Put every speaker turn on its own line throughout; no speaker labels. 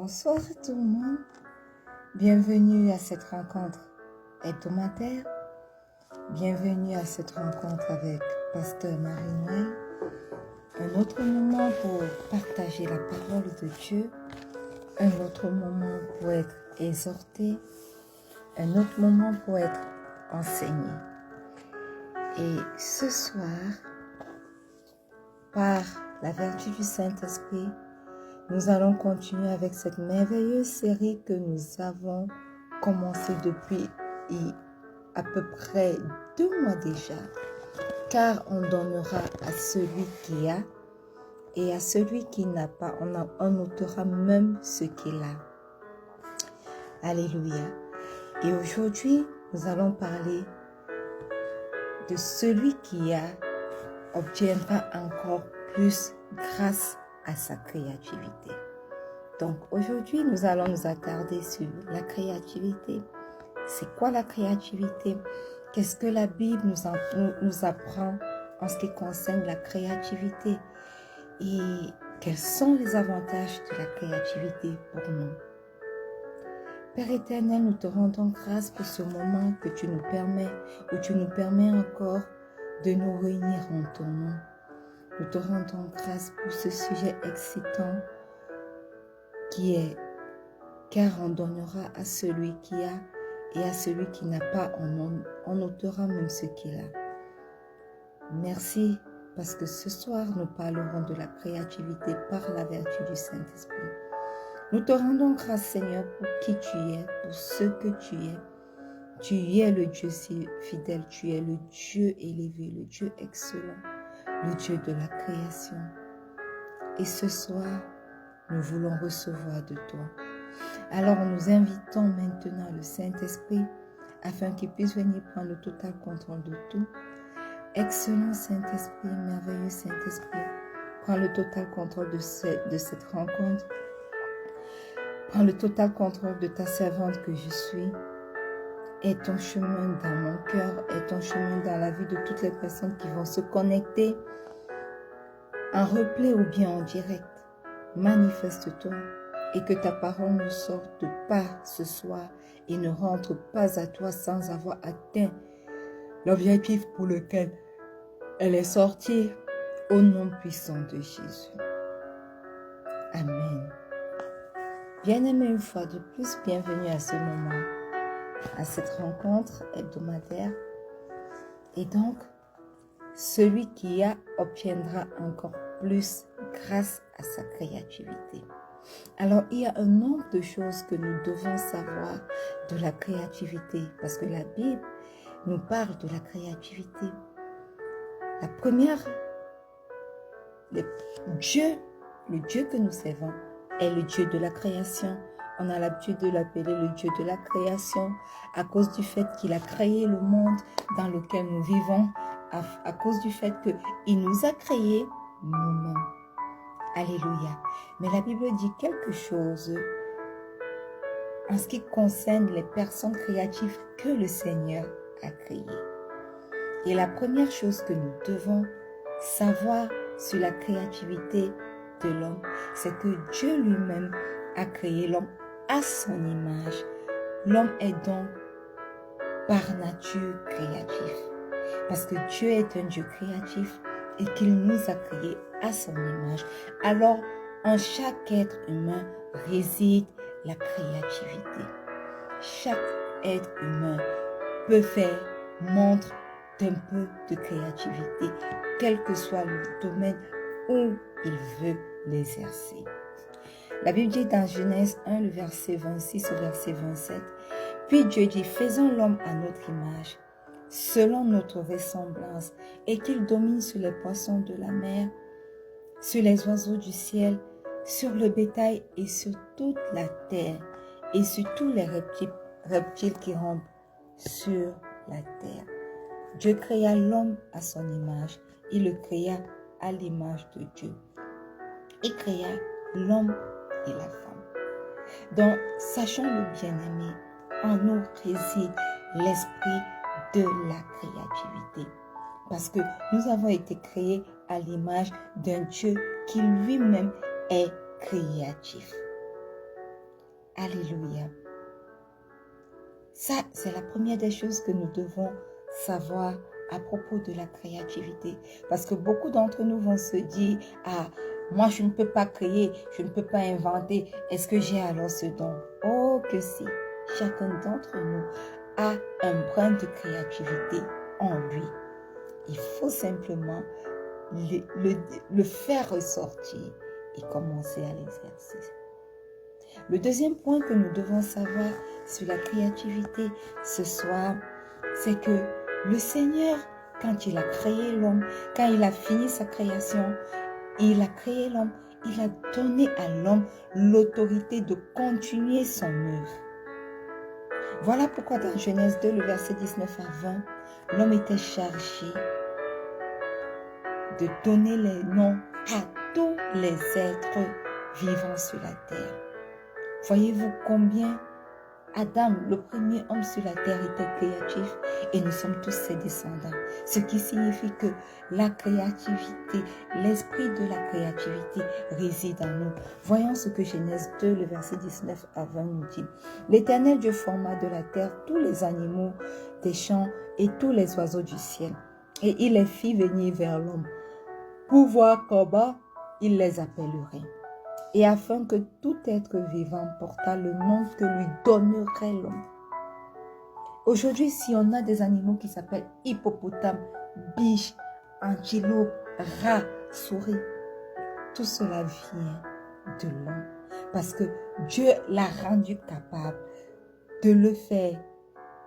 Bonsoir tout le monde, bienvenue à cette rencontre hebdomadaire, bienvenue à cette rencontre avec Pasteur Marie-Noël, un autre moment pour partager la parole de Dieu, un autre moment pour être exhorté, un autre moment pour être enseigné. Et ce soir, par la vertu du Saint-Esprit, nous allons continuer avec cette merveilleuse série que nous avons commencée depuis à peu près 2 mois déjà. Car on donnera à celui qui a et à celui qui n'a pas, on ôtera même ce qu'il a. Alléluia. Et aujourd'hui, nous allons parler de celui qui a obtiendra encore plus grâce à sa créativité. Donc aujourd'hui, nous allons nous attarder sur la créativité. C'est quoi la créativité? Qu'est-ce que la Bible nous apprend en ce qui concerne la créativité? Et quels sont les avantages de la créativité pour nous? Père éternel, nous te rendons grâce pour ce moment que tu nous permets, où tu nous permets encore de nous réunir en ton nom. Nous te rendons grâce pour ce sujet excitant qui est « Car on donnera à celui qui a et à celui qui n'a pas, on ôtera même ce qu'il a. » Merci parce que ce soir, nous parlerons de la créativité par la vertu du Saint-Esprit. Nous te rendons grâce, Seigneur, pour qui tu es, pour ce que tu es. Tu es le Dieu si fidèle, tu es le Dieu élevé, le Dieu excellent, le Dieu de la création. Et ce soir, nous voulons recevoir de toi. Alors nous invitons maintenant le Saint-Esprit afin qu'il puisse venir prendre le total contrôle de tout. Excellent Saint-Esprit, merveilleux Saint-Esprit, prends le total contrôle de cette rencontre. Prends le total contrôle de ta servante que je suis. Aie ton chemin dans mon cœur, aie ton chemin dans la vie de toutes les personnes qui vont se connecter en replay ou bien en direct. Manifeste-toi et que ta parole ne sorte pas ce soir et ne rentre pas à toi sans avoir atteint l'objectif pour lequel elle est sortie au nom puissant de Jésus. Amen. Bien-aimés, une fois de plus, bienvenue à ce moment, à cette rencontre hebdomadaire. Et donc, celui qui a obtiendra encore plus grâce à sa créativité. Alors, il y a un nombre de choses que nous devons savoir de la créativité, parce que la Bible nous parle de la créativité. La première, le Dieu que nous servons, est le Dieu de la création. On a l'habitude de l'appeler le Dieu de la création à cause du fait qu'il a créé le monde dans lequel nous vivons, à cause du fait qu'il nous a créés nous-mêmes. Alléluia. Mais la Bible dit quelque chose en ce qui concerne les personnes créatives que le Seigneur a créées. Et la première chose que nous devons savoir sur la créativité de l'homme, c'est que Dieu lui-même a créé l'homme à son image. L'homme est donc par nature créatif. Parce que Dieu est un Dieu créatif et qu'il nous a créés à son image. Alors, en chaque être humain réside la créativité. Chaque être humain peut faire montre d'un peu de créativité, quel que soit le domaine où il veut l'exercer. La Bible dit dans Genèse 1, le verset 26 au verset 27, « Puis Dieu dit, faisons l'homme à notre image, selon notre ressemblance, et qu'il domine sur les poissons de la mer, sur les oiseaux du ciel, sur le bétail et sur toute la terre, et sur tous les reptiles qui rampent sur la terre. » Dieu créa l'homme à son image, il le créa à l'image de Dieu. Il créa l'homme et la femme. Donc, sachons-le bien-aimé, en nous réside l'esprit de la créativité. Parce que nous avons été créés à l'image d'un Dieu qui lui-même est créatif. Alléluia. Ça, c'est la première des choses que nous devons savoir à propos de la créativité. Parce que beaucoup d'entre nous vont se dire, ah, moi je ne peux pas créer, je ne peux pas inventer. Est-ce que j'ai alors ce don? Oh que si, chacun d'entre nous a un brin de créativité en lui. Il faut simplement le faire ressortir et commencer à l'exercer. Le deuxième point que nous devons savoir sur la créativité ce soir, c'est que le Seigneur, quand il a créé l'homme, quand il a fini sa création, il a créé l'homme, il a donné à l'homme l'autorité de continuer son œuvre. Voilà pourquoi dans Genèse 2, le verset 19 à 20, l'homme était chargé de donner les noms à tous les êtres vivants sur la terre. Voyez-vous combien Adam, le premier homme sur la terre, était créatif et nous sommes tous ses descendants. Ce qui signifie que la créativité, l'esprit de la créativité réside en nous. Voyons ce que Genèse 2, le verset 19 à 20 nous dit. L'Éternel Dieu forma de la terre tous les animaux des champs et tous les oiseaux du ciel. Et il les fit venir vers l'homme pour voir comment il les appellerait. Et afin que tout être vivant portât le nom que lui donnerait l'homme. Aujourd'hui, si on a des animaux qui s'appellent hippopotame, biche, antilope, rat, souris, tout cela vient de l'homme. Parce que Dieu l'a rendu capable de le faire.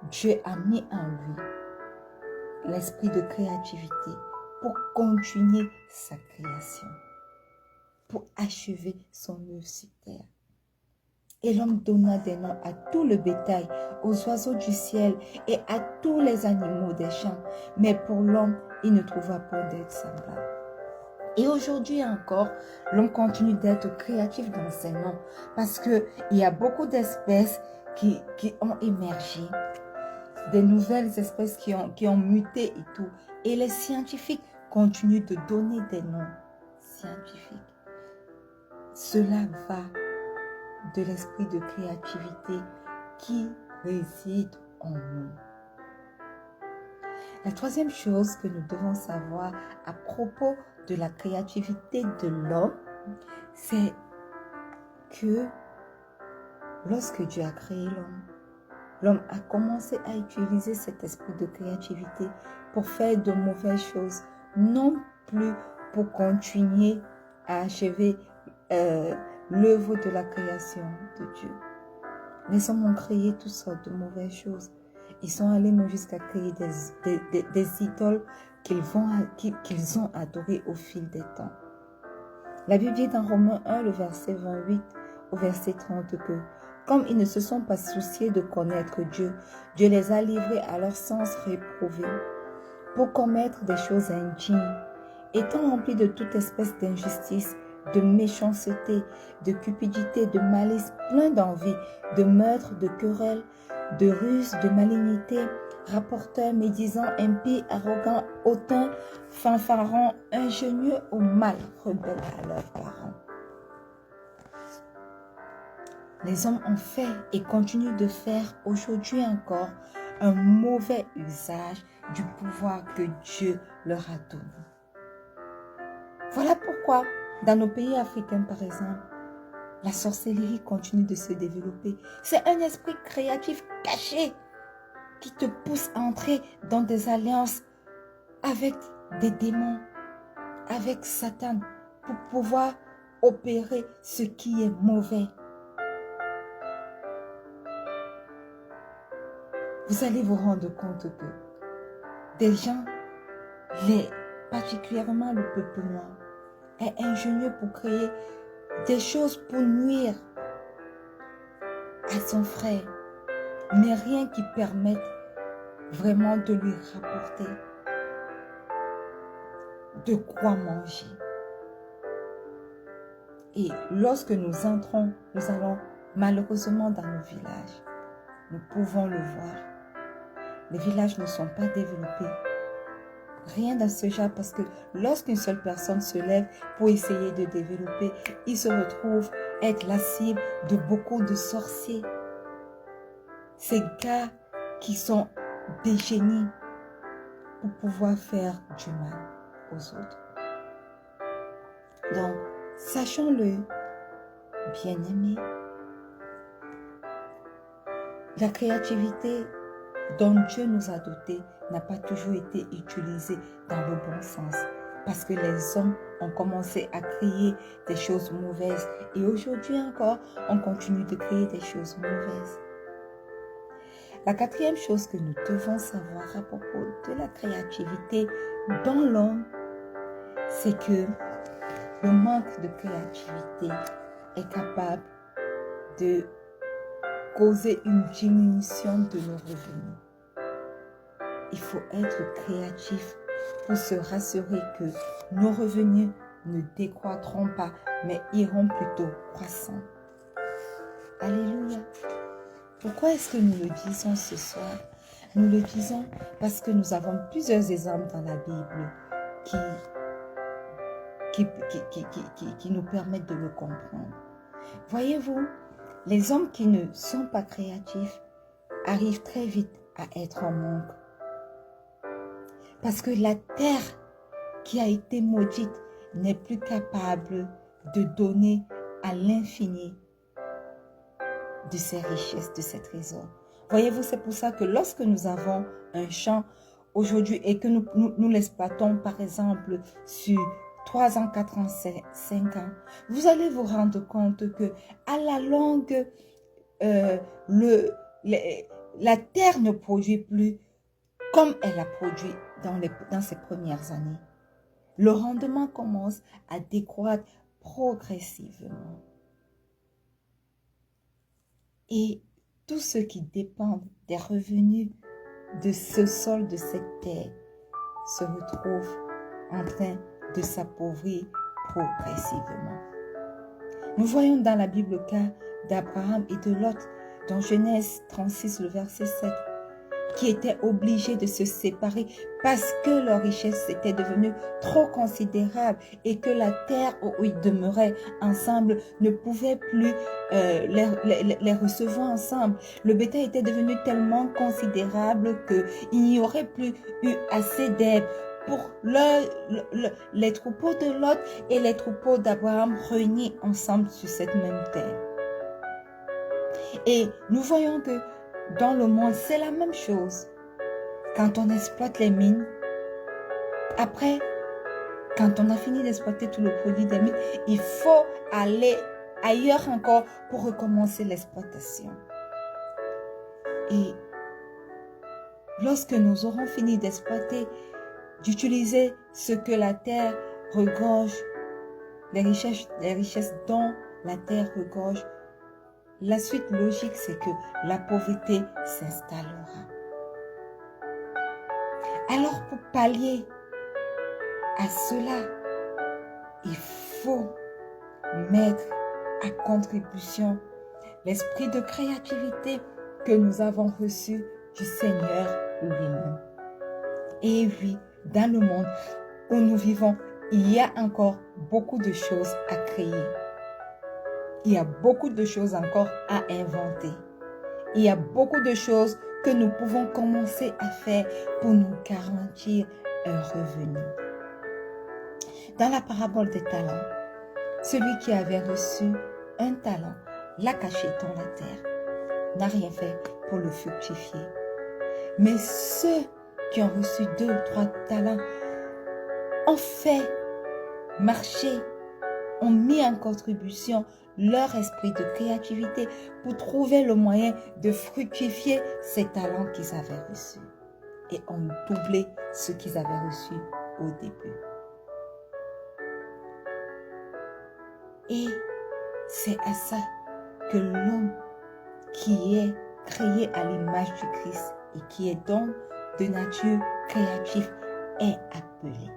Dieu a mis en lui l'esprit de créativité pour continuer sa création, pour achever son œuvre sur terre. Et l'homme donna des noms à tout le bétail, aux oiseaux du ciel et à tous les animaux des champs. Mais pour l'homme, il ne trouva point d'être semblable. Et aujourd'hui encore, l'homme continue d'être créatif dans ses noms parce qu'il y a beaucoup d'espèces qui ont émergé, des nouvelles espèces qui ont muté et tout. Et les scientifiques continuent de donner des noms scientifiques. Cela va de l'esprit de créativité qui réside en nous. La troisième chose que nous devons savoir à propos de la créativité de l'homme, c'est que lorsque Dieu a créé l'homme, l'homme a commencé à utiliser cet esprit de créativité pour faire de mauvaises choses, non plus pour continuer à achever l'œuvre de la création de Dieu. Les hommes ont créé toutes sortes de mauvaises choses. Ils sont allés même jusqu'à créer des idoles qu'ils ont adorées au fil des temps. La Bible dit dans Romains 1, le verset 28 au verset 30 que comme ils ne se sont pas souciés de connaître Dieu, Dieu les a livrés à leur sens réprouvé pour commettre des choses indignes, étant remplis de toute espèce d'injustice, de méchanceté, de cupidité, de malice, plein d'envie, de meurtre, de querelle, de ruse, de malignité, rapporteurs, médisants, impies, arrogants, hautains, fanfarons, ingénieux au mal, rebelles à leurs parents. Les hommes ont fait et continuent de faire aujourd'hui encore un mauvais usage du pouvoir que Dieu leur a donné. Voilà pourquoi, dans nos pays africains par exemple, la sorcellerie continue de se développer. C'est un esprit créatif caché qui te pousse à entrer dans des alliances avec des démons, avec Satan, pour pouvoir opérer ce qui est mauvais. Vous allez vous rendre compte que des gens, particulièrement le peuple noir, est ingénieux pour créer des choses pour nuire à son frère, mais rien qui permette vraiment de lui rapporter de quoi manger. Et lorsque nous entrons, nous allons malheureusement dans nos villages. Nous pouvons le voir. Les villages ne sont pas développés. Rien dans ce genre parce que lorsqu'une seule personne se lève pour essayer de développer, il se retrouve être la cible de beaucoup de sorciers. Ces gars qui sont des génies pour pouvoir faire du mal aux autres. Donc, sachons-le, bien-aimés, la créativité dont Dieu nous a dotés n'a pas toujours été utilisée dans le bon sens. Parce que les hommes ont commencé à créer des choses mauvaises. Et aujourd'hui encore, on continue de créer des choses mauvaises. La quatrième chose que nous devons savoir à propos de la créativité dans l'homme, c'est que le manque de créativité est capable de causer une diminution de nos revenus. Il faut être créatif pour se rassurer que nos revenus ne décroîtront pas, mais iront plutôt croissant. Alléluia. Pourquoi est-ce que nous le disons ce soir? Nous le disons parce que nous avons plusieurs exemples dans la Bible qui nous permettent de le comprendre. Voyez-vous, les hommes qui ne sont pas créatifs arrivent très vite à être en manque. Parce que la terre qui a été maudite n'est plus capable de donner à l'infini de ses richesses, de ses trésors. Voyez-vous, c'est pour ça que lorsque nous avons un champ aujourd'hui et que nous l'exploitons par exemple sur 3 ans, 4 ans, 5 ans, vous allez vous rendre compte que à la longue, la terre ne produit plus comme elle a produit dans ses premières années. Le rendement commence à décroître progressivement. Et tous ceux qui dépendent des revenus de ce sol, de cette terre, se retrouvent en train de s'appauvrir progressivement. Nous voyons dans la Bible le cas d'Abraham et de Lot, dans Genèse 36, le verset 7, qui étaient obligés de se séparer parce que leur richesse était devenue trop considérable et que la terre où ils demeuraient ensemble ne pouvait plus les recevoir ensemble. Le bétail était devenu tellement considérable qu'il n'y aurait plus eu assez d'herbe pour les troupeaux de Lot et les troupeaux d'Abraham réunis ensemble sur cette même terre. Et nous voyons que dans le monde, c'est la même chose. Quand on exploite les mines, après, quand on a fini d'exploiter tout le produit des mines, il faut aller ailleurs encore pour recommencer l'exploitation. Et lorsque nous aurons fini d'exploiter, d'utiliser ce que la terre regorge, les richesses dont la terre regorge, la suite logique, c'est que la pauvreté s'installera. Alors, pour pallier à cela, il faut mettre à contribution l'esprit de créativité que nous avons reçu du Seigneur lui-même. Et oui, dans le monde où nous vivons, il y a encore beaucoup de choses à créer. Il y a beaucoup de choses encore à inventer. Il y a beaucoup de choses que nous pouvons commencer à faire pour nous garantir un revenu. Dans la parabole des talents, celui qui avait reçu un talent l'a caché dans la terre, n'a rien fait pour le fructifier. Mais ceux qui ont reçu 2 ou 3 talents ont fait marcher, ont mis en contribution leur esprit de créativité pour trouver le moyen de fructifier ces talents qu'ils avaient reçus et ont doublé ce qu'ils avaient reçu au début. Et c'est à ça que l'homme qui est créé à l'image du Christ et qui est donc de nature créative est appelé.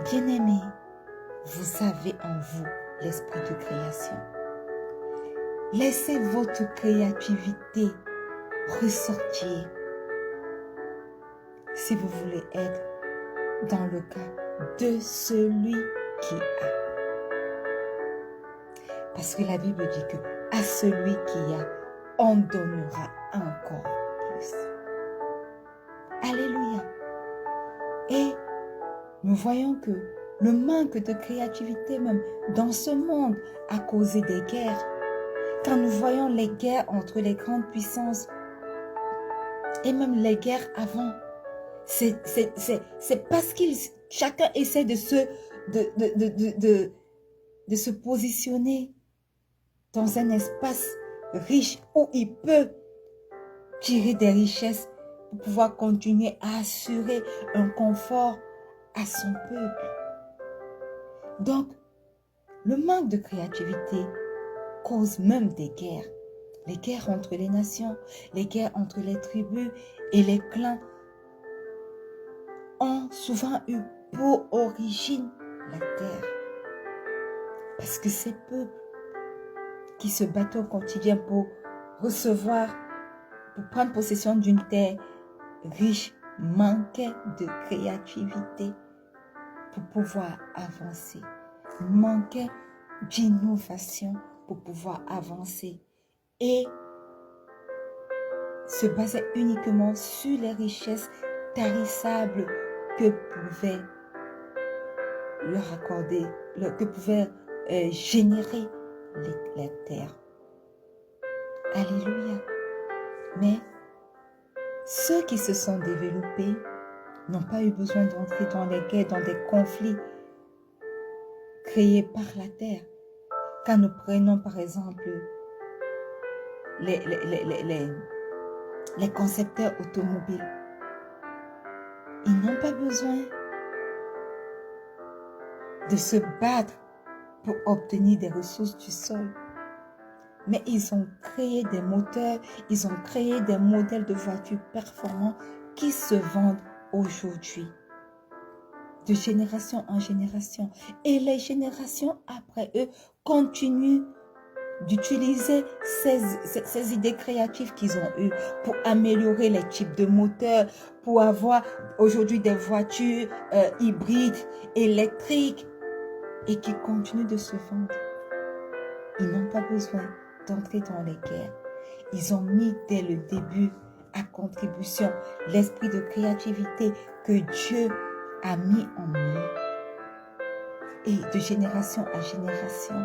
Bien-aimés, vous avez en vous l'esprit de création. Laissez votre créativité ressortir si vous voulez être dans le cas de celui qui a. Parce que la Bible dit que à celui qui a, on donnera encore plus. Alléluia. Et nous voyons que le manque de créativité même dans ce monde a causé des guerres. Quand nous voyons les guerres entre les grandes puissances et même les guerres avant, c'est parce que chacun essaie de se positionner dans un espace riche où il peut tirer des richesses pour pouvoir continuer à assurer un confort à son peuple. Donc, le manque de créativité cause même des guerres. Les guerres entre les nations, les guerres entre les tribus et les clans ont souvent eu pour origine la terre. Parce que ces peuples qui se battent au quotidien pour recevoir, pour prendre possession d'une terre riche, manquaient de créativité pour pouvoir avancer, manquaient d'innovation pour pouvoir avancer et se basaient uniquement sur les richesses tarissables que pouvait leur accorder, que pouvait générer les terres. Alléluia. Mais ceux qui se sont développés n'ont pas eu besoin d'entrer dans les guerres, dans des conflits créés par la terre. Quand nous prenons par exemple les concepteurs automobiles, ils n'ont pas besoin de se battre pour obtenir des ressources du sol. Mais ils ont créé des moteurs, ils ont créé des modèles de voitures performants qui se vendent aujourd'hui, de génération en génération. Et les générations après eux continuent d'utiliser ces idées créatives qu'ils ont eues pour améliorer les types de moteurs, pour avoir aujourd'hui des voitures hybrides, électriques, et qui continuent de se vendre. Ils n'ont pas besoin d'entrer dans les guerres. Ils ont mis dès le début à contribution l'esprit de créativité que Dieu a mis en eux. Et de génération à génération,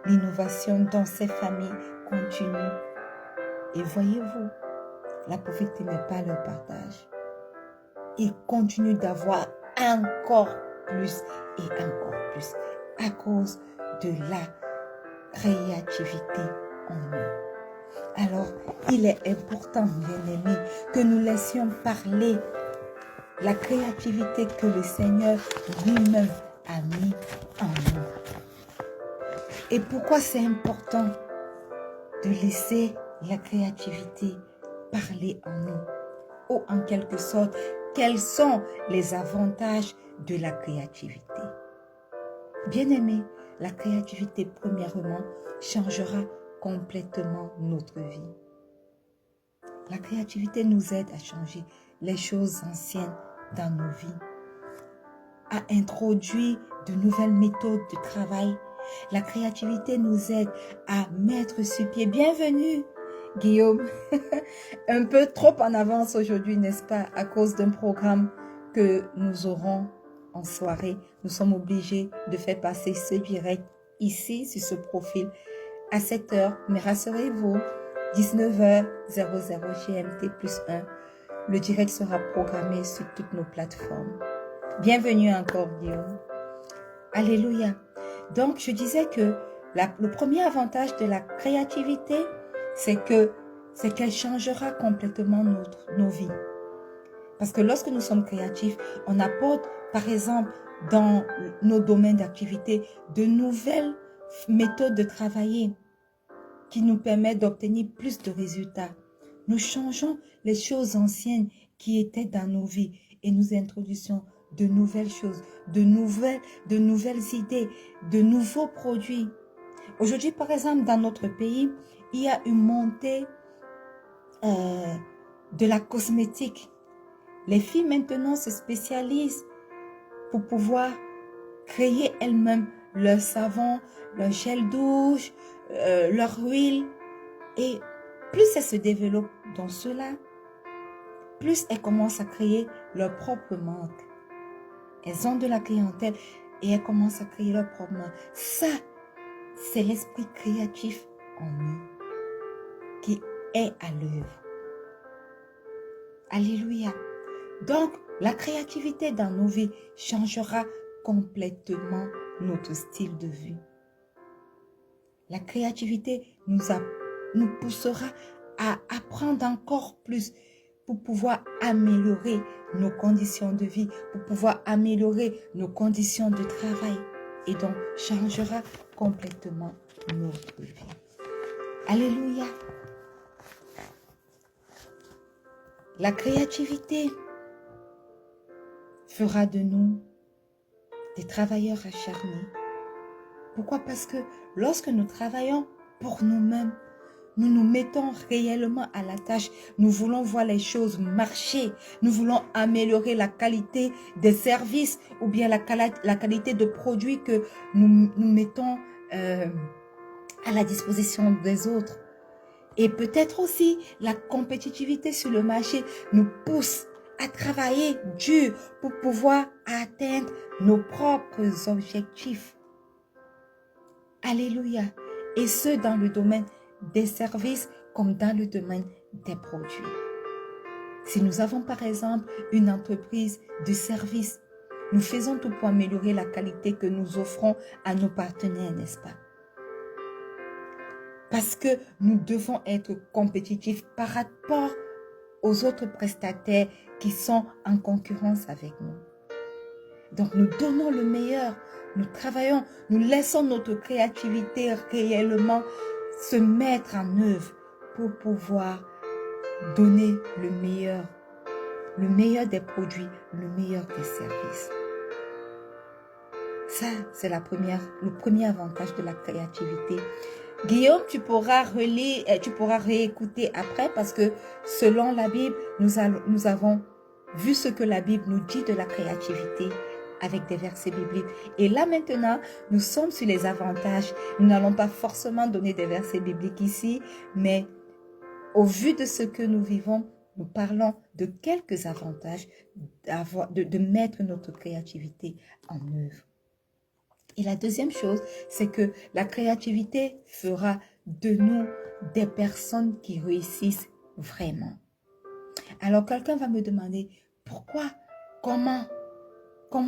l'innovation dans ces familles continue. Et voyez-vous, la pauvreté n'est pas leur partage. Ils continuent d'avoir encore plus et encore plus à cause de la créativité en eux. Alors, il est important, bien-aimés, que nous laissions parler la créativité que le Seigneur lui-même a mis en nous. Et pourquoi c'est important de laisser la créativité parler en nous? Ou en quelque sorte, quels sont les avantages de la créativité? Bien-aimés, la créativité, premièrement, changera complètement notre vie. La créativité nous aide à changer les choses anciennes dans nos vies, à introduire de nouvelles méthodes de travail. La créativité nous aide à mettre sur pied. Bienvenue, Guillaume. Un peu trop en avance aujourd'hui, n'est-ce pas, à cause d'un programme que nous aurons en soirée. Nous sommes obligés de faire passer ce direct ici, sur ce profil, à 7 h. Mais rassurez-vous, 19h00 GMT plus 1, le direct sera programmé sur toutes nos plateformes. Bienvenue encore, Guillaume. Alléluia. Donc, je disais que le premier avantage de la créativité, c'est qu'elle changera complètement nos vies. Parce que lorsque nous sommes créatifs, on apporte, par exemple, dans nos domaines d'activité, de nouvelles méthodes de travailler qui nous permettent d'obtenir plus de résultats. Nous changeons les choses anciennes qui étaient dans nos vies et nous introduisons de nouvelles choses, de nouvelles idées, de nouveaux produits. Aujourd'hui, par exemple, dans notre pays, il y a une montée de la cosmétique. Les filles maintenant se spécialisent pour pouvoir créer elles-mêmes leur savon, leur gel douche, leur huile. Et plus elles se développent dans cela, plus elles commencent à créer leur propre marque. Elles ont de la clientèle et elles commencent à créer leur propre marque. Ça, c'est l'esprit créatif en nous qui est à l'œuvre. Alléluia. Donc, la créativité dans nos vies changera complètement notre style de vie. La créativité nous poussera à apprendre encore plus pour pouvoir améliorer nos conditions de vie, pour pouvoir améliorer nos conditions de travail. Et donc, changera complètement notre vie. Alléluia. La créativité fera de nous des travailleurs acharnés. Pourquoi? Parce que lorsque nous travaillons pour nous-mêmes, nous nous mettons réellement à la tâche. Nous voulons voir les choses marcher. Nous voulons améliorer la qualité des services ou bien la qualité de produits que nous mettons à la disposition des autres. Et peut-être aussi la compétitivité sur le marché nous pousse à travailler dur pour pouvoir atteindre nos propres objectifs. Alléluia. Et ce, dans le domaine des services comme dans le domaine des produits. Si nous avons par exemple une entreprise de service, nous faisons tout pour améliorer la qualité que nous offrons à nos partenaires, n'est-ce pas? Parce que nous devons être compétitifs par rapport aux autres prestataires qui sont en concurrence avec nous. Donc nous donnons le meilleur, nous travaillons, nous laissons notre créativité réellement se mettre en œuvre pour pouvoir donner le meilleur des produits, le meilleur des services. Ça, c'est le premier avantage de la créativité. Guillaume, tu pourras relire, tu pourras réécouter après parce que selon la Bible, nous avons vu ce que la Bible nous dit de la créativité avec des versets bibliques. Et là maintenant, nous sommes sur les avantages. Nous n'allons pas forcément donner des versets bibliques ici, mais au vu de ce que nous vivons, nous parlons de quelques avantages de mettre notre créativité en œuvre. Et la deuxième chose, c'est que la créativité fera de nous des personnes qui réussissent vraiment. Alors, quelqu'un va me demander, pourquoi, comment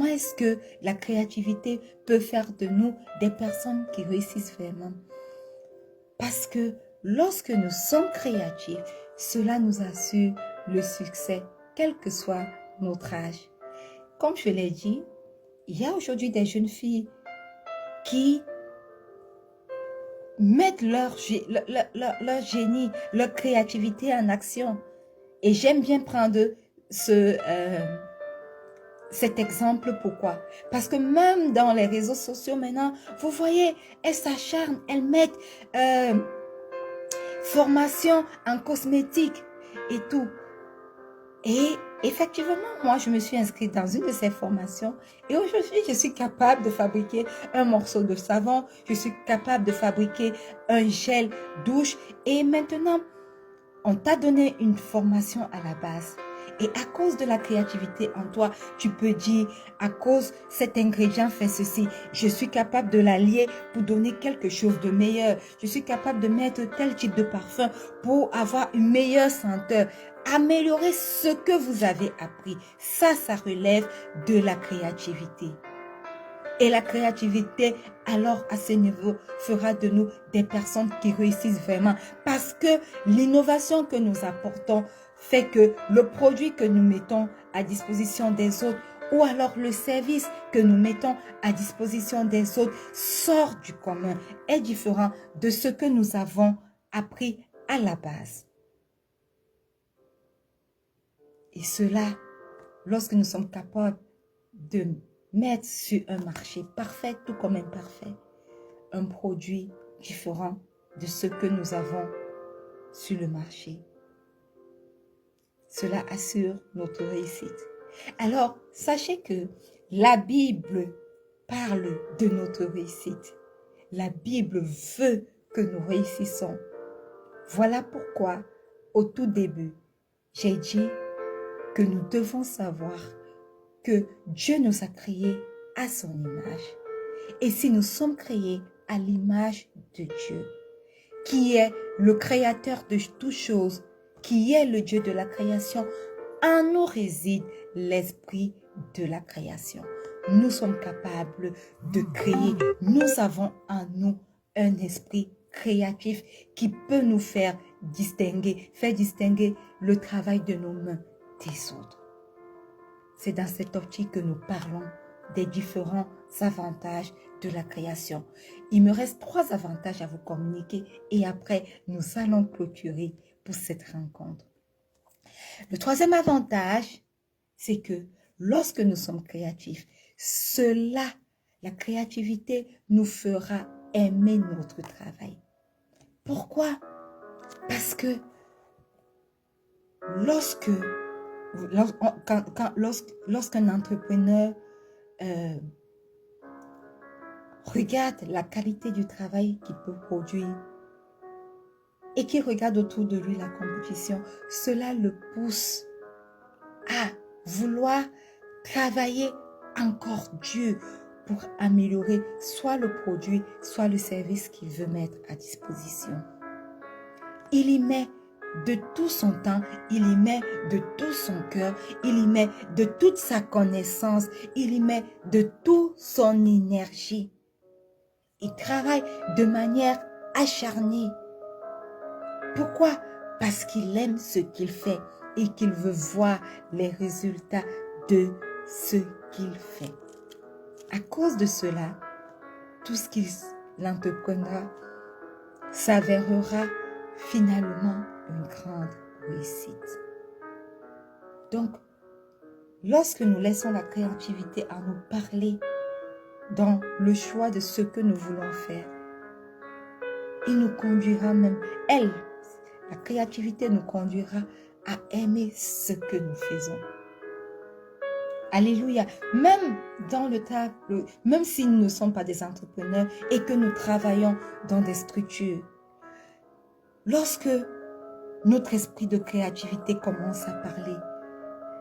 est-ce que la créativité peut faire de nous des personnes qui réussissent vraiment? Parce que lorsque nous sommes créatifs, cela nous assure le succès, quel que soit notre âge. Comme je l'ai dit, il y a aujourd'hui des jeunes filles qui mettent leur génie, leur créativité en action. Et j'aime bien prendre cet exemple. Pourquoi? Parce que même dans les réseaux sociaux maintenant, vous voyez, elles s'acharnent, elles mettent formation en cosmétique et tout. Et effectivement, moi, je me suis inscrite dans une de ces formations et aujourd'hui, je suis capable de fabriquer un morceau de savon, je suis capable de fabriquer un gel douche et maintenant, on t'a donné une formation à la base. Et à cause de la créativité en toi, tu peux dire, à cause cet ingrédient fait ceci, je suis capable de l'allier pour donner quelque chose de meilleur. Je suis capable de mettre tel type de parfum pour avoir une meilleure senteur. Améliorer ce que vous avez appris. Ça relève de la créativité. Et la créativité, alors à ce niveau, fera de nous des personnes qui réussissent vraiment. Parce que l'innovation que nous apportons fait que le produit que nous mettons à disposition des autres ou alors le service que nous mettons à disposition des autres sort du commun, est différent de ce que nous avons appris à la base. Et cela, lorsque nous sommes capables de mettre sur un marché parfait, tout comme imparfait, un produit différent de ce que nous avons sur le marché. Cela assure notre réussite. Alors, sachez que la Bible parle de notre réussite. La Bible veut que nous réussissons. Voilà pourquoi, au tout début, j'ai dit que nous devons savoir que Dieu nous a créés à son image. Et si nous sommes créés à l'image de Dieu, qui est le créateur de toutes choses, qui est le Dieu de la création, en nous réside l'esprit de la création. Nous sommes capables de créer. Nous avons en nous un esprit créatif qui peut nous faire distinguer le travail de nos mains des autres. C'est dans cette optique que nous parlons des différents avantages de la création. Il me reste 3 avantages à vous communiquer et après, nous allons clôturer pour cette rencontre. Le 3e avantage, c'est que lorsque nous sommes créatifs, la créativité nous fera aimer notre travail. Pourquoi? Parce que lorsqu'un entrepreneur regarde la qualité du travail qu'il peut produire et qu'il regarde autour de lui la compétition, cela le pousse à vouloir travailler encore dur pour améliorer soit le produit, soit le service qu'il veut mettre à disposition. Il y met de tout son temps, il y met de tout son cœur, il y met de toute sa connaissance, il y met de toute son énergie. Il travaille de manière acharnée. Pourquoi? Parce qu'il aime ce qu'il fait et qu'il veut voir les résultats de ce qu'il fait. À cause de cela, tout ce qu'il entreprendra s'avérera finalement une grande réussite. Donc, lorsque nous laissons la créativité à nous parler dans le choix de ce que nous voulons faire, il nous conduira même, la créativité nous conduira à aimer ce que nous faisons. Alléluia. Même dans le tas, même si nous ne sommes pas des entrepreneurs et que nous travaillons dans des structures, lorsque notre esprit de créativité commence à parler,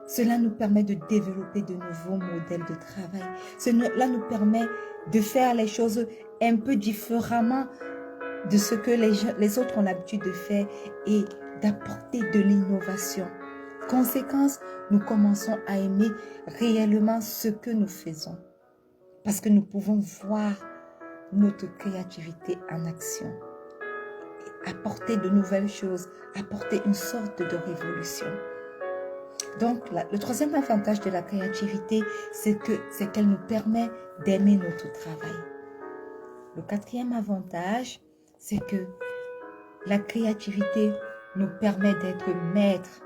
cela nous permet de développer de nouveaux modèles de travail. Cela nous permet de faire les choses un peu différemment de ce que les autres ont l'habitude de faire et d'apporter de l'innovation. Conséquence, nous commençons à aimer réellement ce que nous faisons. Parce que nous pouvons voir notre créativité en action. Apporter de nouvelles choses, apporter une sorte de révolution. Donc, le 3e avantage de la créativité, c'est qu'elle nous permet d'aimer notre travail. Le 4e avantage, c'est que la créativité nous permet d'être maîtres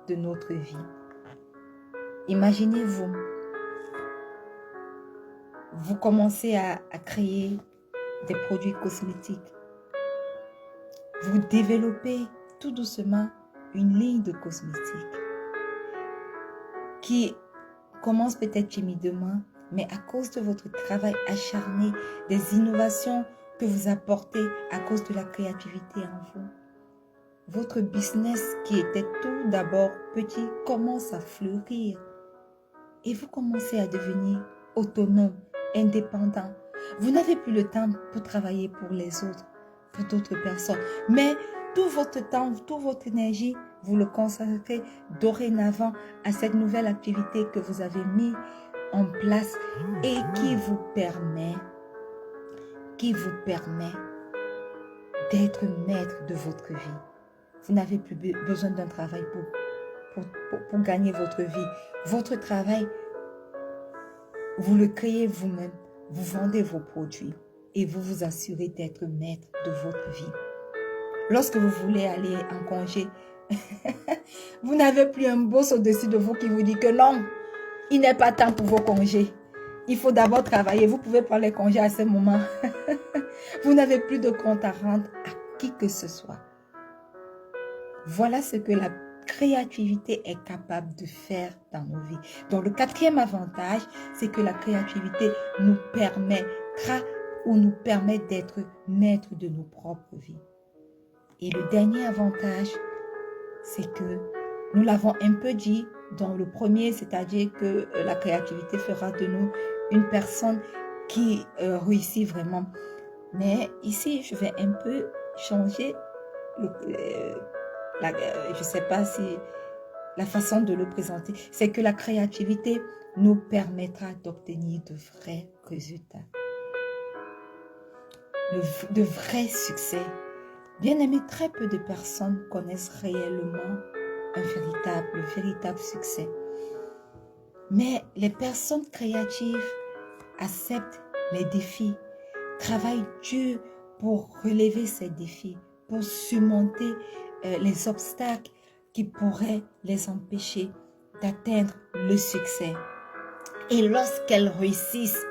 de notre vie. Imaginez-vous, vous commencez à créer des produits cosmétiques. Vous développez tout doucement une ligne de cosmétiques qui commence peut-être timidement, mais à cause de votre travail acharné, des innovations que vous apportez à cause de la créativité en vous, votre business qui était tout d'abord petit commence à fleurir et vous commencez à devenir autonome, indépendant. Vous n'avez plus le temps pour travailler pour les autres, pour d'autres personnes, mais tout votre temps, toute votre énergie, vous le consacrez dorénavant à cette nouvelle activité que vous avez mis en place et qui vous permet d'être maître de votre vie. Vous n'avez plus besoin d'un travail pour gagner votre vie. Votre travail, vous le créez vous-même. Vous vendez vos produits et vous vous assurez d'être maître de votre vie. Lorsque vous voulez aller en congé, vous n'avez plus un boss au-dessus de vous qui vous dit que non, il n'est pas temps pour vos congés. Il faut d'abord travailler. Vous pouvez prendre les congés à ce moment. Vous n'avez plus de compte à rendre à qui que ce soit. Voilà ce que la créativité est capable de faire dans nos vies. Donc, le quatrième avantage, c'est que la créativité nous permettra ou nous permet d'être maître de nos propres vies. Et le dernier avantage, c'est que nous l'avons un peu dit dans le premier, c'est-à-dire que la créativité fera de nous une personne qui réussit vraiment. Mais ici, je vais un peu changer, je ne sais pas si la façon de le présenter, c'est que la créativité nous permettra d'obtenir de vrais résultats, de vrais succès. Bien aimé, très peu de personnes connaissent réellement le véritable succès. Mais les personnes créatives acceptent les défis, travaillent dur pour relever ces défis, pour surmonter les obstacles qui pourraient les empêcher d'atteindre le succès. Et lorsqu'elles réussissent,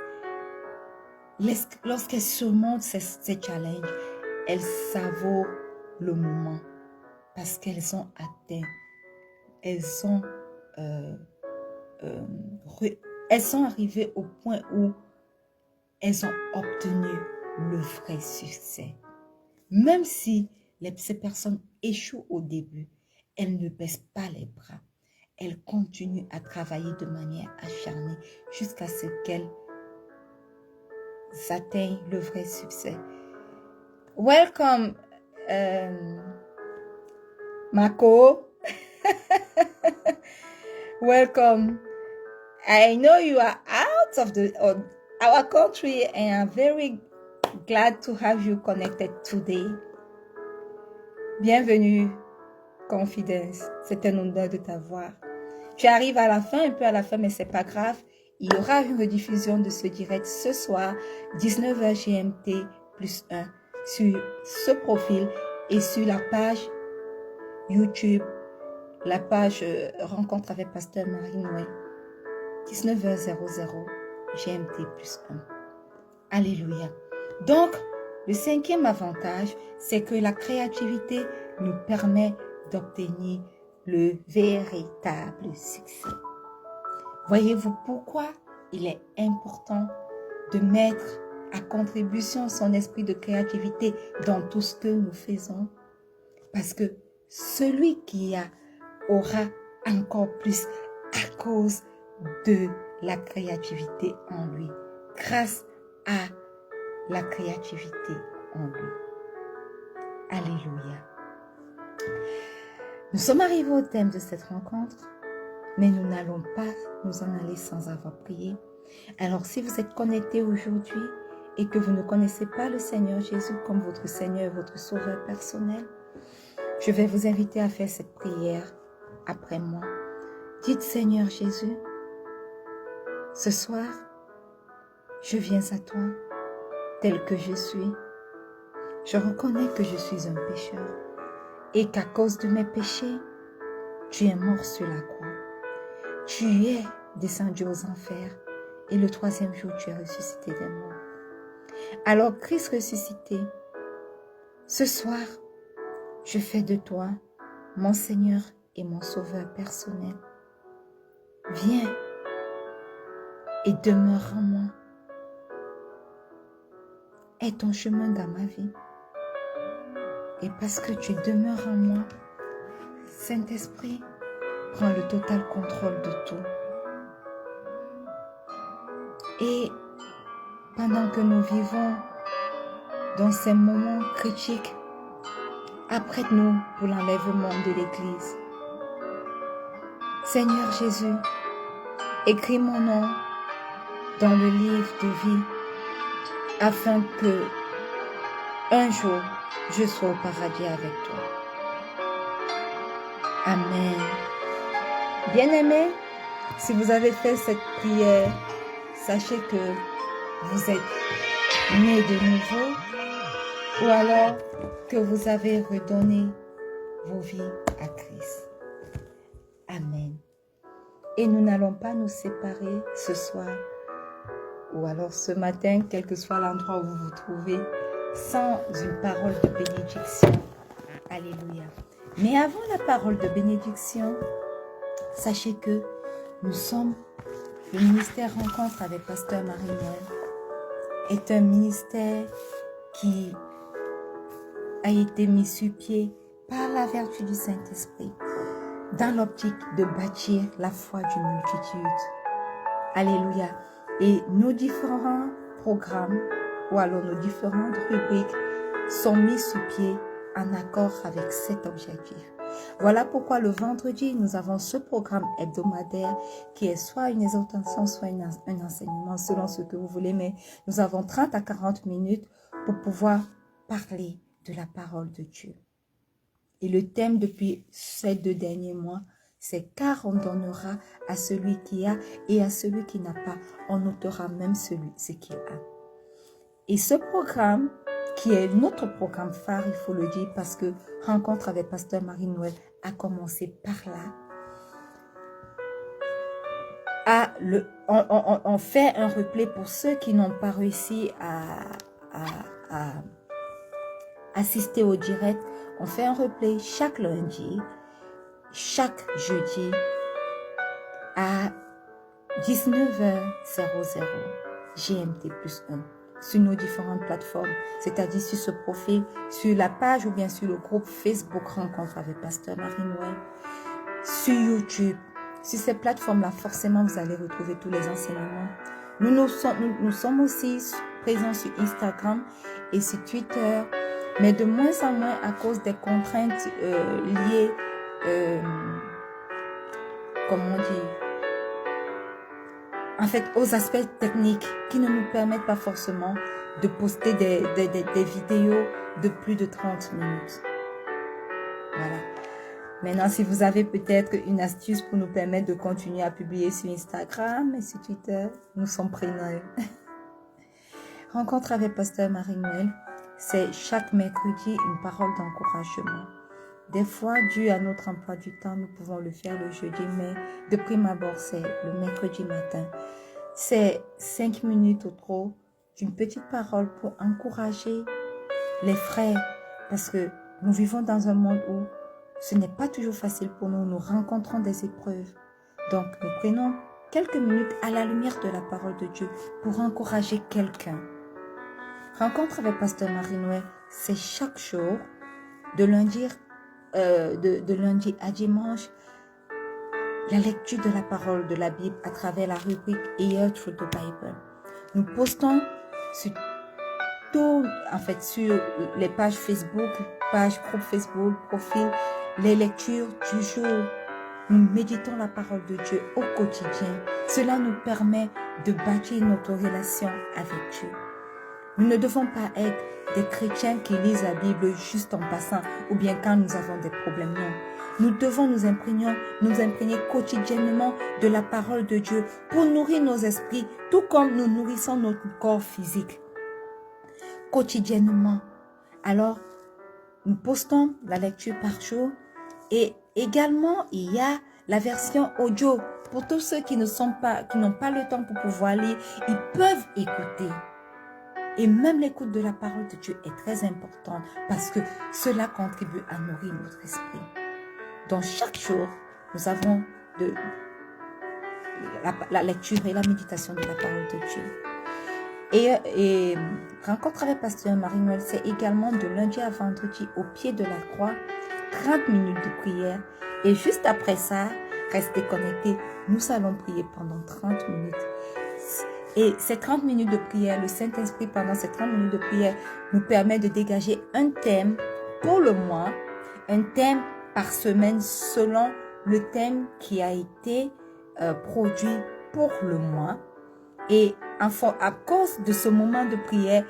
lorsqu'elles surmontent ces challenges, elles savourent le moment parce qu'elles ont atteint, elles sont arrivées au point où elles ont obtenu le vrai succès. Même si ces personnes échouent au début, elles ne baissent pas les bras. Elles continuent à travailler de manière acharnée jusqu'à ce qu'elles atteignent le vrai succès. Welcome, Mako. Welcome. I know you are out of our country and I'm very glad to have you connected today. Bienvenue, Confidence. C'est un honneur de t'avoir. Tu arrives à la fin, un peu à la fin, mais c'est pas grave. Il y aura une rediffusion de ce direct ce soir, 19h GMT plus 1, sur ce profil et sur la page YouTube, la page Rencontre avec Pasteur Marie-Noël, 19h00 GMT plus 1. Alléluia. Donc, le cinquième avantage, c'est que la créativité nous permet d'obtenir le véritable succès. Voyez-vous pourquoi il est important de mettre à contribution son esprit de créativité dans tout ce que nous faisons? Parce que celui qui aura encore plus à cause de la créativité en lui, grâce à la créativité en lui. Alléluia. Nous sommes arrivés au thème de cette rencontre, mais nous n'allons pas nous en aller sans avoir prié. Alors, si vous êtes connectés aujourd'hui et que vous ne connaissez pas le Seigneur Jésus comme votre Seigneur et votre Sauveur personnel, je vais vous inviter à faire cette prière après moi. Dites, Seigneur Jésus, ce soir, je viens à toi tel que je suis. Je reconnais que je suis un pécheur et qu'à cause de mes péchés, tu es mort sur la croix. Tu es descendu aux enfers et le troisième jour, tu es ressuscité des morts. Alors, Christ ressuscité, ce soir, je fais de toi mon Seigneur et mon Sauveur personnel. Viens et demeure en moi. Aie ton chemin dans ma vie. Et parce que tu demeures en moi, Saint-Esprit, prends le total contrôle de tout. Et pendant que nous vivons dans ces moments critiques, apprête-nous pour l'enlèvement de l'Église. Seigneur Jésus, écris mon nom dans le livre de vie afin que un jour je sois au paradis avec toi. Amen. Bien-aimés, si vous avez fait cette prière, sachez que vous êtes nés de nouveau ou alors que vous avez redonné vos vies à Christ. Amen. Et nous n'allons pas nous séparer ce soir ou alors ce matin, quel que soit l'endroit où vous vous trouvez, sans une parole de bénédiction. Alléluia. Mais avant la parole de bénédiction, sachez que nous sommes, le ministère Rencontre avec Pasteur Marie-Noël est un ministère qui a été mis sur pied par la vertu du Saint-Esprit dans l'optique de bâtir la foi d'une multitude. Alléluia. Et nos différents programmes ou alors nos différentes rubriques sont mis sur pied en accord avec cet objectif. Voilà pourquoi le vendredi, nous avons ce programme hebdomadaire qui est soit une exhortation, soit un enseignement, selon ce que vous voulez, mais nous avons 30 à 40 minutes pour pouvoir parler de la parole de Dieu. Et le thème depuis ces 2 derniers mois, c'est car on donnera à celui qui a et à celui qui n'a pas, on ôtera même ce qu'il a. Et ce programme, qui est notre programme phare, il faut le dire, parce que Rencontre avec Pasteur Marie-Noël a commencé par là. On fait un replay pour ceux qui n'ont pas réussi à assister au direct. On fait un replay chaque lundi, chaque jeudi à 19h00 GMT plus 1 sur nos différentes plateformes, c'est-à-dire sur ce profil, sur la page ou bien sur le groupe Facebook Rencontre avec Pasteur Marie-Noël, sur YouTube. Sur ces plateformes-là, forcément, vous allez retrouver tous les enseignements. Nous sommes aussi présents sur Instagram et sur Twitter, mais de moins en moins à cause des contraintes liées, comment dire, en fait, aux aspects techniques qui ne nous permettent pas forcément de poster des vidéos de plus de 30 minutes. Voilà. Maintenant, si vous avez peut-être une astuce pour nous permettre de continuer à publier sur Instagram et sur Twitter, nous sommes preneurs. Rencontre avec Pasteur Marie-Noël, c'est chaque mercredi une parole d'encouragement. Des fois, dû à notre emploi du temps, nous pouvons le faire le jeudi, mais de prime abord, c'est le mercredi matin. C'est 5 minutes au trop d'une petite parole pour encourager les frères, parce que nous vivons dans un monde où ce n'est pas toujours facile pour nous, nous rencontrons des épreuves. Donc, nous prenons quelques minutes à la lumière de la parole de Dieu pour encourager quelqu'un. Rencontre avec Pasteur Marie-Noël, c'est chaque jour, de lundi à dimanche, la lecture de la parole de la Bible à travers la rubrique Hear Through the Bible. Nous postons sur sur les pages Facebook, groupe Facebook, profil, les lectures du jour. Nous méditons la parole de Dieu au quotidien. Cela nous permet de bâtir notre relation avec Dieu. Nous ne devons pas être des chrétiens qui lisent la Bible juste en passant ou bien quand nous avons des problèmes. Non. Nous devons nous imprégner quotidiennement de la parole de Dieu pour nourrir nos esprits, tout comme nous nourrissons notre corps physique. Quotidiennement. Alors, nous postons la lecture par jour et également, il y a la version audio. Pour tous ceux qui n'ont pas le temps pour pouvoir lire, ils peuvent écouter. Et même l'écoute de la parole de Dieu est très importante parce que cela contribue à nourrir notre esprit. Donc chaque jour, nous avons la lecture et la méditation de la parole de Dieu. Et Rencontre avec Pasteur Marie-Noël, c'est également de lundi à vendredi au pied de la croix, 30 minutes de prière. Et juste après ça, restez connectés, nous allons prier pendant 30 minutes. Et ces 30 minutes de prière, le Saint-Esprit, pendant ces 30 minutes de prière, nous permet de dégager un thème pour le mois, un thème par semaine selon le thème qui a été produit pour le mois. Et à cause de ce moment de prière,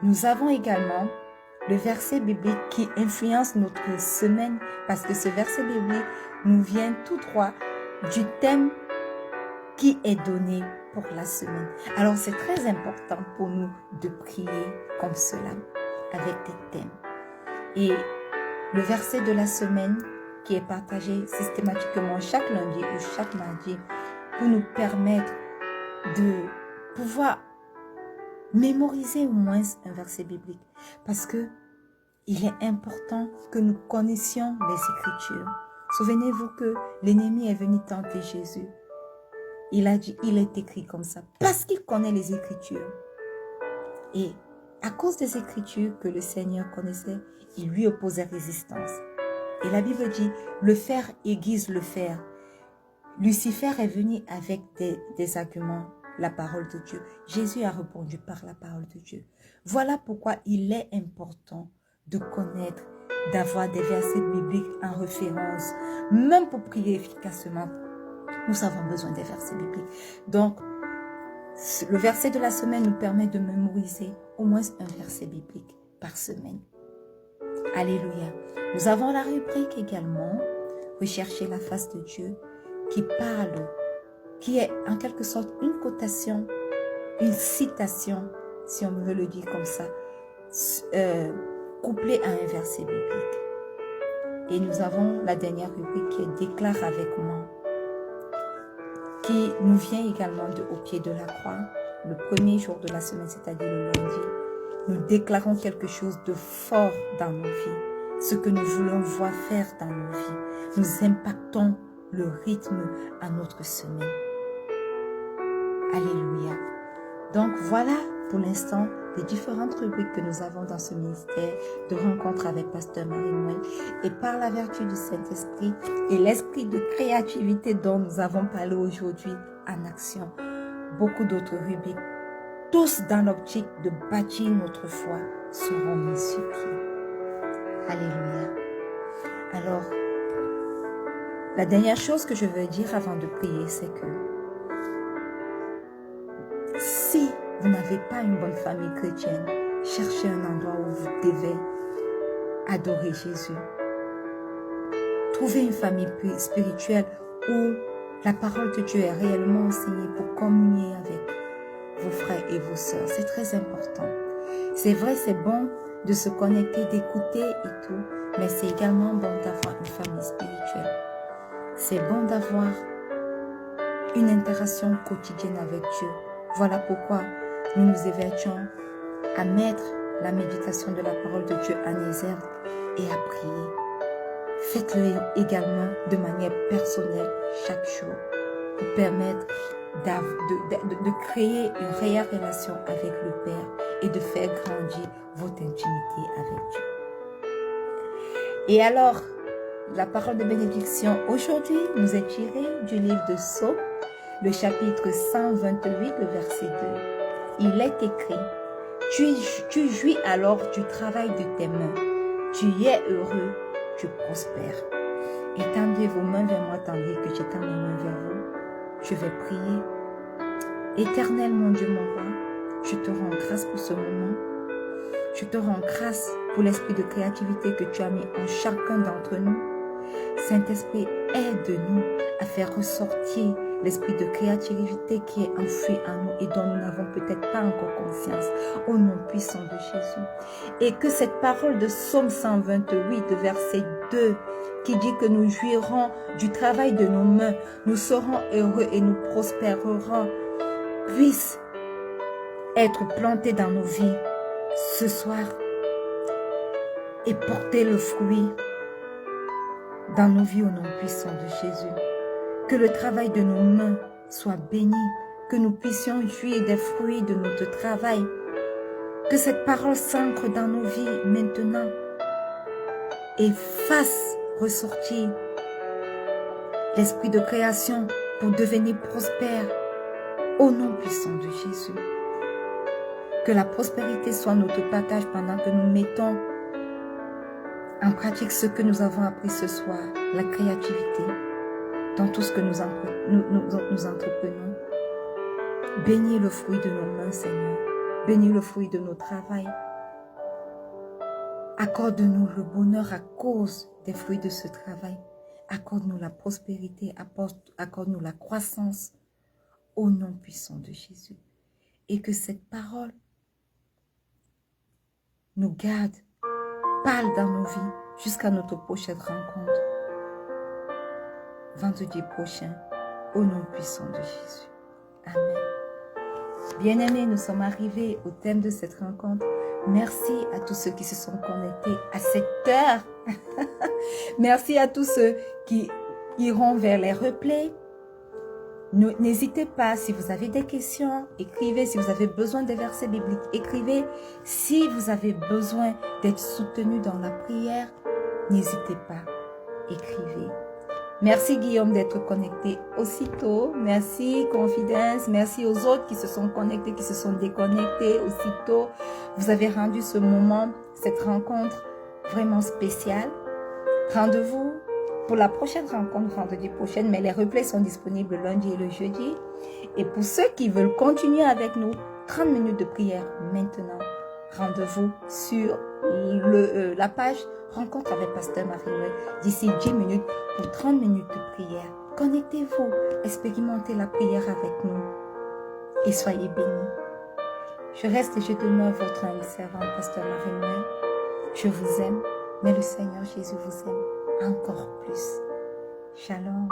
nous avons également le verset biblique qui influence notre semaine, parce que ce verset biblique nous vient tout droit du thème qui est donné pour la semaine. Alors c'est très important pour nous de prier comme cela, avec des thèmes. Et le verset de la semaine qui est partagé systématiquement chaque lundi ou chaque mardi pour nous permettre de pouvoir mémoriser au moins un verset biblique. Parce que il est important que nous connaissions les Écritures. Souvenez-vous que l'ennemi est venu tenter Jésus. Il a dit, il est écrit comme ça, parce qu'il connaît les Écritures. Et à cause des Écritures que le Seigneur connaissait, il lui opposait résistance. Et la Bible dit, le fer aiguise le fer. Lucifer est venu avec des arguments, la parole de Dieu. Jésus a répondu par la parole de Dieu. Voilà pourquoi il est important de connaître, d'avoir des versets bibliques en référence, même pour prier efficacement. Nous avons besoin des versets bibliques. Donc, le verset de la semaine nous permet de mémoriser au moins un verset biblique par semaine. Alléluia. Nous avons la rubrique également, rechercher la face de Dieu, qui parle, qui est en quelque sorte une quotation, une citation, si on veut le dire comme ça, couplée à un verset biblique. Et nous avons la dernière rubrique qui est Déclare avec moi, qui nous vient également au pied de la croix, le premier jour de la semaine, c'est-à-dire le lundi. Nous déclarons quelque chose de fort dans nos vies, ce que nous voulons voir faire dans nos vies. Nous impactons le rythme à notre semaine. Alléluia. Donc voilà pour l'instant les différentes rubriques que nous avons dans ce ministère de rencontre avec Pasteur Marie-Noël. Et par la vertu du Saint-Esprit et l'esprit de créativité dont nous avons parlé aujourd'hui en action, beaucoup d'autres rubriques, tous dans l'optique de bâtir notre foi, seront mis sur pied. Alléluia. Alors, la dernière chose que je veux dire avant de prier, c'est que si vous n'avez pas une bonne famille chrétienne, cherchez un endroit où vous devez adorer Jésus. Trouvez une famille spirituelle où la parole de Dieu est réellement enseignée pour communier avec vos frères et vos sœurs. C'est très important. C'est vrai, c'est bon de se connecter, d'écouter et tout, mais c'est également bon d'avoir une famille spirituelle. C'est bon d'avoir une interaction quotidienne avec Dieu. Voilà pourquoi nous nous évertuons à mettre la méditation de la parole de Dieu en exergue et à prier. Faites-le également de manière personnelle chaque jour pour permettre de créer une réelle relation avec le Père et de faire grandir votre intimité avec Dieu. Et alors, la parole de bénédiction aujourd'hui nous est tirée du livre de Psaumes, le chapitre 128, le verset 2. Il est écrit, tu jouis alors du travail de tes mains, tu es heureux, tu prospères. Étendez vos mains vers moi tandis que j'étends mes mains vers vous. Je vais prier. Éternel mon Dieu, mon roi, je te rends grâce pour ce moment. Je te rends grâce pour l'esprit de créativité que tu as mis en chacun d'entre nous. Saint-Esprit, aide-nous à faire ressortir l'esprit de créativité qui est enfoui en nous et dont nous n'avons peut-être pas encore conscience, au nom puissant de Jésus. Et que cette parole de Psaume 128, verset 2, qui dit que nous jouirons du travail de nos mains, nous serons heureux et nous prospérerons, puisse être plantée dans nos vies ce soir et porter le fruit dans nos vies au nom puissant de Jésus. Que le travail de nos mains soit béni, que nous puissions jouir des fruits de notre travail, que cette parole s'ancre dans nos vies maintenant et fasse ressortir l'esprit de création pour devenir prospère au nom puissant de Jésus. Que la prospérité soit notre partage pendant que nous mettons en pratique ce que nous avons appris ce soir, la créativité, dans tout ce que nous entreprenons. Bénis le fruit de nos mains, Seigneur. Bénis le fruit de nos travail. Accorde-nous le bonheur à cause des fruits de ce travail. Accorde-nous la prospérité, accorde-nous la croissance au nom puissant de Jésus. Et que cette parole nous garde, parle dans nos vies jusqu'à notre prochaine rencontre. Vendredi prochain, au nom puissant de Jésus. Amen. Bien-aimés, nous sommes arrivés au thème de cette rencontre. Merci à tous ceux qui se sont connectés à cette heure. Merci à tous ceux qui iront vers les replays. N'hésitez pas, si vous avez des questions, écrivez. Si vous avez besoin des versets bibliques, écrivez. Si vous avez besoin d'être soutenu dans la prière, n'hésitez pas, écrivez. Merci Guillaume d'être connecté aussitôt. Merci Confidence. Merci aux autres qui se sont connectés, qui se sont déconnectés aussitôt. Vous avez rendu ce moment, cette rencontre vraiment spéciale. Rendez-vous pour la prochaine rencontre vendredi prochain, mais les replays sont disponibles le lundi et le jeudi. Et pour ceux qui veulent continuer avec nous, 30 minutes de prière maintenant. Rendez-vous sur la page Rencontre avec Pasteur Marie-Noël d'ici 10 minutes pour 30 minutes de prière. Connectez-vous, expérimentez la prière avec nous et soyez bénis. Je reste et je demeure votre humble servante, Pasteur Marie-Noël. Je vous aime, mais le Seigneur Jésus vous aime encore plus. Shalom.